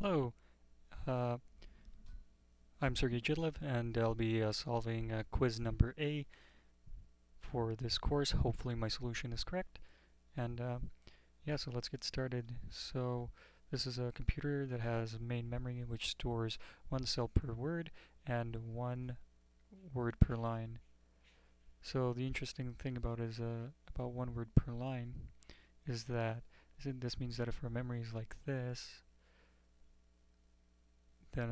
Hello, uh, I'm Serguei Jidelev, and I'll be solving quiz number A for this course. Hopefully my solution is correct. And yeah, so let's get started. So this is a computer that has main memory which stores one cell per word and one word per line. So the interesting thing about one word per line is that this means that if our memory is like this, then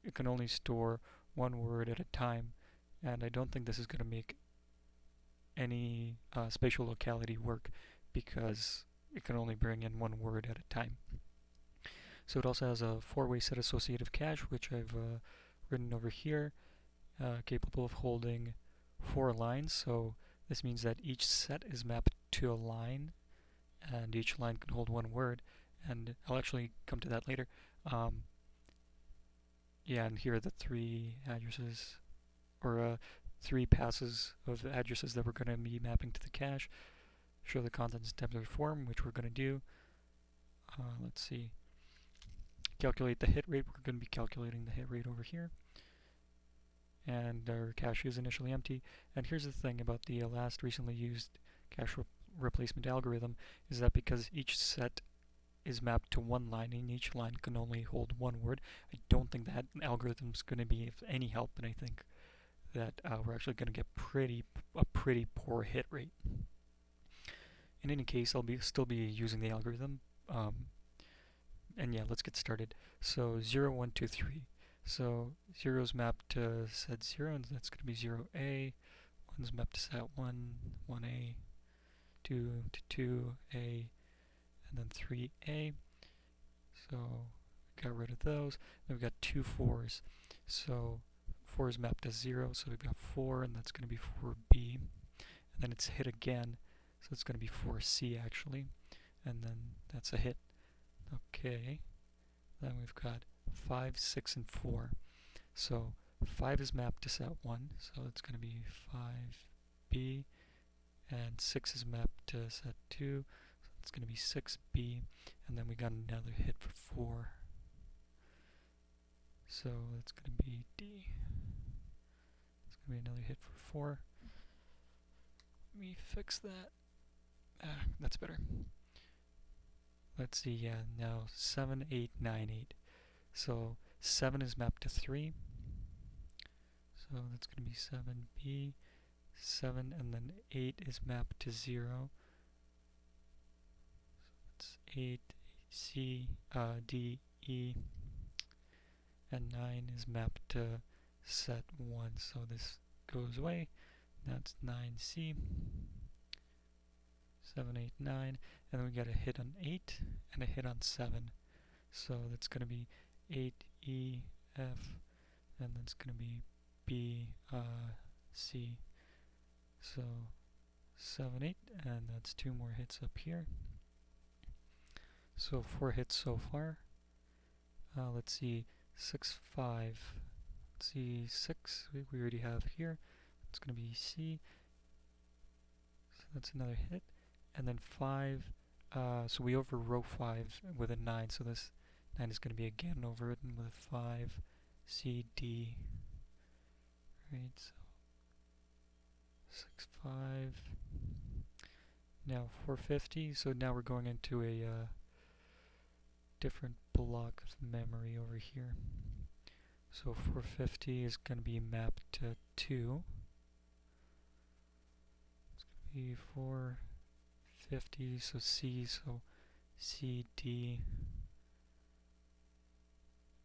it can only store one word at a time, and I don't think this is going to make any spatial locality work because it can only bring in one word at a time. So it also has a four-way set-associative cache, which I've written over here, capable of holding 4 lines. So this means that each set is mapped to a line, and each line can hold one word. And I'll actually come to that later. Yeah, and here are the 3 addresses, or 3 passes of addresses that we're going to be mapping to the cache. Show the contents in tabular form, which we're going to do. Let's see. Calculate the hit rate. We're going to be calculating the hit rate over here. And our cache is initially empty. And here's the thing about the last recently used cache replacement algorithm, is that because each set is mapped to one line and each line can only hold one word, I don't think that algorithm is going to be of any help, and I think that we're actually going to get a pretty poor hit rate. In any case, I'll still be using the algorithm. And yeah, let's get started. So 0, 1, 2, 3. So 0 is mapped to set 0, and that's going to be 0A. 1 is mapped to set 1, 1A. 2 to 2A, and then 3A. So got rid of those. Then we've got 2 4s. So 4 is mapped to 0, so we've got 4, and that's going to be 4B. And then it's hit again, so it's going to be 4C actually. And then that's a hit. Okay. Then we've got 5, 6, and 4. So 5 is mapped to set 1, so it's going to be 5B. And 6 is mapped to set 2, so it's going to be 6B. And then we got another hit for 4. So that's going to be D. It's going to be another hit for 4. Let me fix that. That's better. Let's see, yeah, now 7, 8, 9, 8. So 7 is mapped to 3. So that's going to be 7B. 7, and then 8 is mapped to 0. So it's 8, C, D, E. And 9 is mapped to set 1. So this goes away. That's 9C. 7, 8, 9. And then we got a hit on 8 and a hit on 7. So that's going to be 8E, F, and that's going to be B, C. So 7, 8, and that's 2 more hits up here. So 4 hits so far. Let's see, 6, 5. Let's see, 6 we already have here. It's going to be C. So that's another hit. And then 5, so we overwrote 5 with a 9, so this 9 is going to be again overwritten with a 5, C, D. Right, so 6, 5. Now 450, so now we're going into a different block of memory over here. So 450 is going to be mapped to 2. It's going to be 450, so C, so C, D.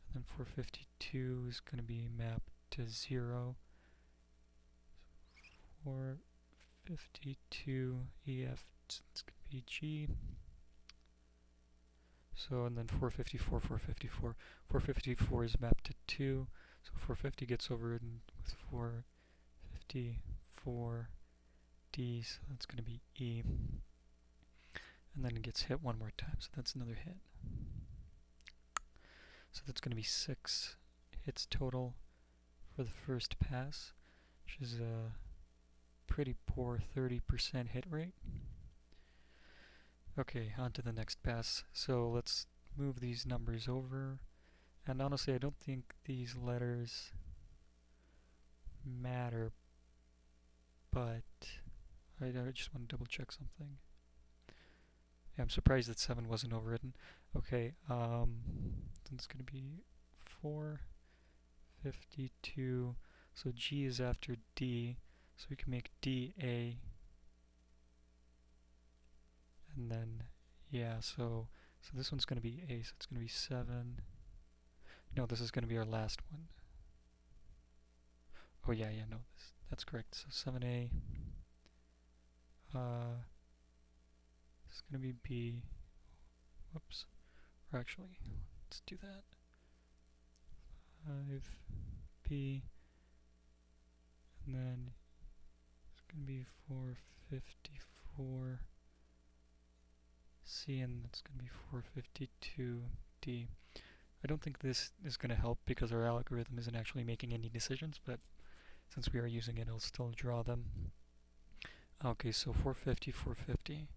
And then 452 is going to be mapped to 0. So 452, EF, it's going to be G. So, and then 454, 454. 454 is mapped to 2. So 450 gets overridden with 454 D, so that's going to be E. And then it gets hit one more time, so that's another hit. So that's going to be 6 hits total for the first pass, which is a pretty poor 30% hit rate. Okay, on to the next pass. So let's move these numbers over. And honestly, I don't think these letters matter, but I just want to double check something. Yeah, I'm surprised that 7 wasn't overwritten. Okay, then it's going to be 452. So G is after D, so we can make D A. And then, yeah, so this one's going to be A, so it's going to be 7. No, this is going to be our last one. Oh yeah, no, that's correct. So 7A. This is going to be B. Whoops. Or actually, let's do that. 5B. And then it's going to be 454. C, and it's going to be 452D. I don't think this is going to help because our algorithm isn't actually making any decisions, but since we are using it, I'll still draw them. Okay, so 450, 450.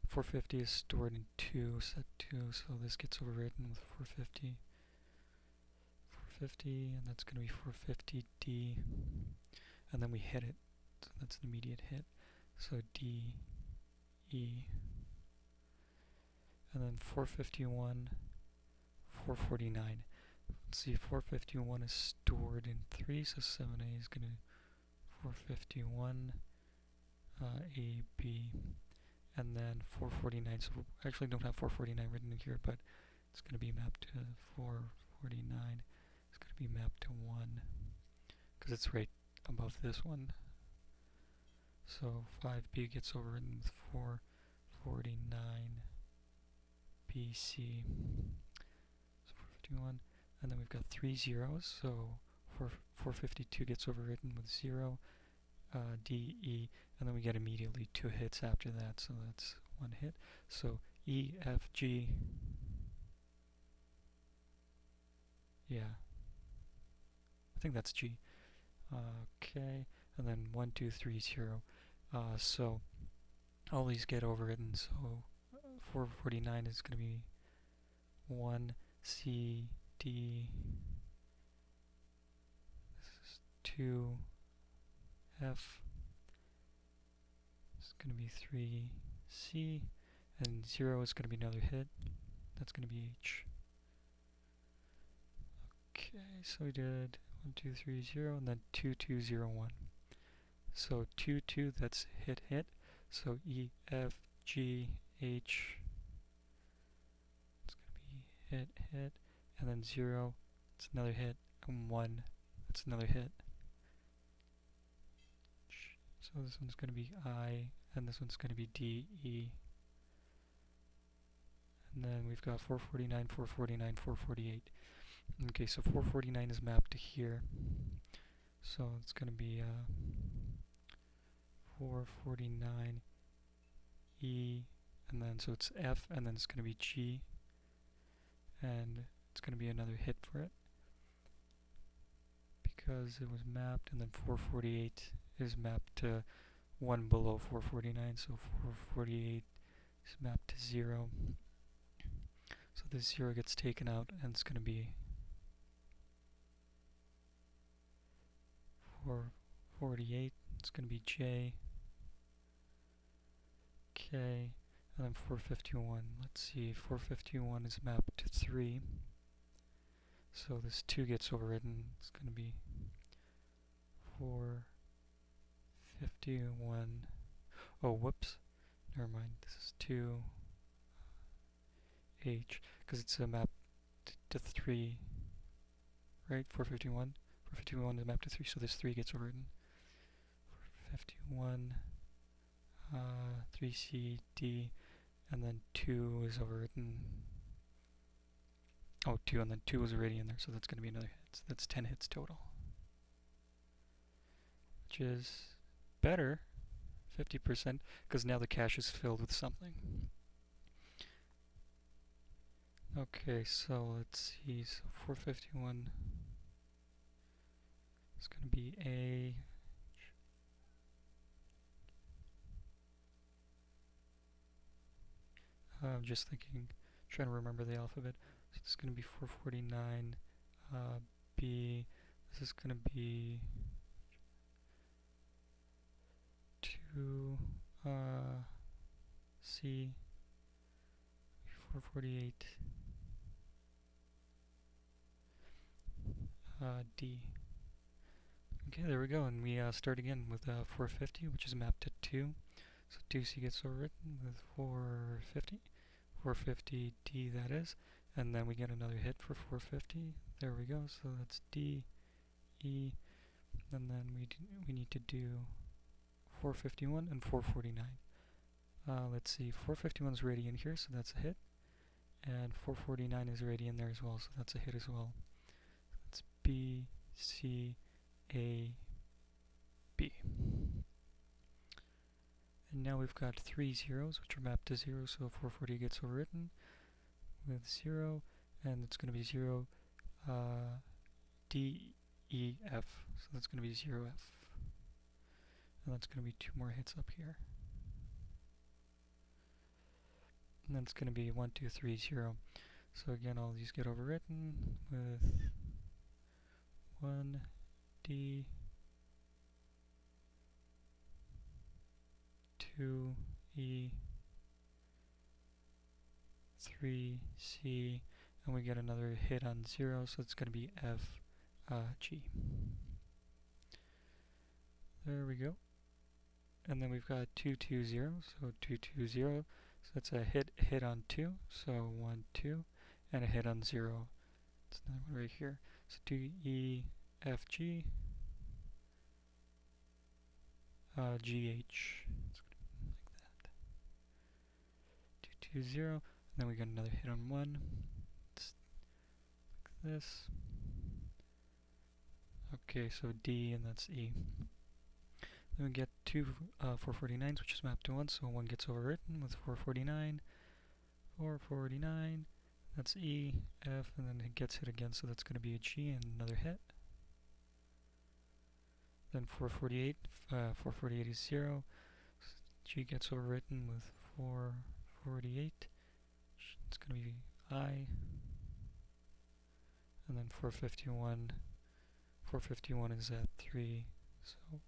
450 is stored in 2, set 2, so this gets overwritten with 450. 450, and that's going to be 450D. And then we hit it, so that's an immediate hit. So D, E. And then 451, 449. Let's see, 451 is stored in 3, so 7A is going to 451, A, B, and then 449. So we actually don't have 449 written in here, but it's going to be mapped to 449. It's going to be mapped to 1, because it's right above this one. So 5B gets overwritten with 449 BC. So 451. And then we've got 3 zeros, so 452 gets overwritten with 0, D, E, and then we get immediately 2 hits after that, so that's 1 hit. So E, F, G, yeah, I think that's G. Okay, and then 1, 2, 3, 0. So all these get overwritten, so 449 is going to be 1, C, D, this is 2, F, this is going to be 3, C, and 0 is going to be another hit. That's going to be H. Okay, so we did 1, 2, 3, 0, and then 2, 2, 0, 1. So 2, 2, that's hit, hit. So E, F, G, H. It's going to be hit, hit, and then 0, it's another hit, and 1, that's another hit. So this one's going to be I, and this one's going to be D, E. And then we've got 449, 449, 448. Okay, so 449 is mapped to here. So it's going to be 449 E, and then so it's F, and then it's going to be G, and it's going to be another hit for it because it was mapped, and then 448 is mapped to 1 below 449, so 448 is mapped to 0. So this 0 gets taken out, and it's going to be 448. It's going to be J, K, and then 451. Let's see, 451 is mapped to 3. So this 2 gets overridden. It's going to be 451. Oh, whoops. Never mind. This is 2 H, because it's a map to 3, right? 451. 451 is mapped to 3, so this 3 gets overridden. 451, 3C, D, and then 2 is overwritten. Oh, 2, and then 2 is already in there, so that's going to be another hit. So that's 10 hits total, which is better, 50%, because now the cache is filled with something. Okay, so let's see, so 451 is going to be A. I'm just thinking, trying to remember the alphabet. So it's going to be 449 B, this is going to be 2, C, 448, D. Okay, there we go, and we start again with 450, which is mapped to 2. So 2C gets overwritten with 450, 450D that is, and then we get another hit for 450. There we go, so that's D, E, and then we need to do 451 and 449. Let's see, 451 is already in here, so that's a hit, and 449 is already in there as well, so that's a hit as well. That's B, C, A, B. And now we've got 3 zeros, which are mapped to 0, so 440 gets overwritten with 0, and it's going to be 0, D, E, F, so that's going to be 0, F. And that's going to be 2 more hits up here. And then it's going to be 1, 2, 3, 0. So again, all these get overwritten with 1, D, 2, E, 3, C, and we get another hit on 0, so it's going to be F, G. There we go. And then we've got 2, 2, 0, so 2, 2, 0, so that's a hit on 2, so 1, 2, and a hit on 0. It's another one right here. So 2, E, F, G, G, H. It's like that. 2, 2, 0, and then we get another hit on 1. It's like this. Okay, so D, and that's E. Then we get 2 449s, which is mapped to 1, so 1 gets overwritten with 449, 449, that's E, F, and then it gets hit again, so that's going to be a G and another hit. Then 448, 448 is 0, G gets overwritten with 448, it's going to be I, and then 451, 451 is at 3, so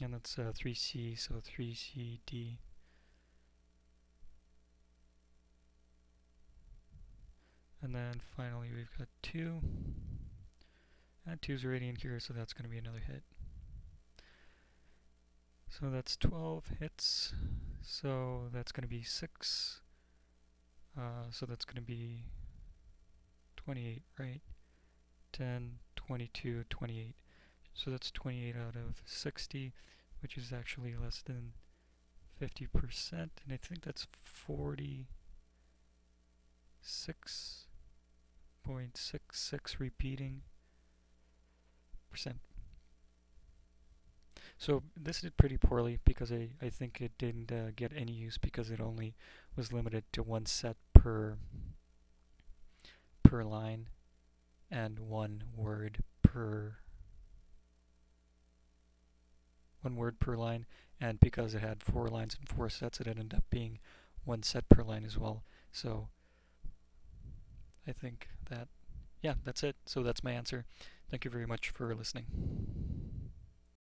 and that's 3C, so 3C, D. And then finally we've got 2. And 2 is already in here, so that's going to be another hit. So that's 12 hits. So that's going to be 6. So that's going to be 28, right? 10, 22, 28. So that's 28 out of 60, which is actually less than 50%, and I think that's 46.66 repeating percent. So this did pretty poorly because I think it didn't get any use because it only was limited to 1 set per line and 1 word per line, and because it had 4 lines and 4 sets, it ended up being 1 set per line as well. So I think that, yeah, that's it. So that's my answer. Thank you very much for listening.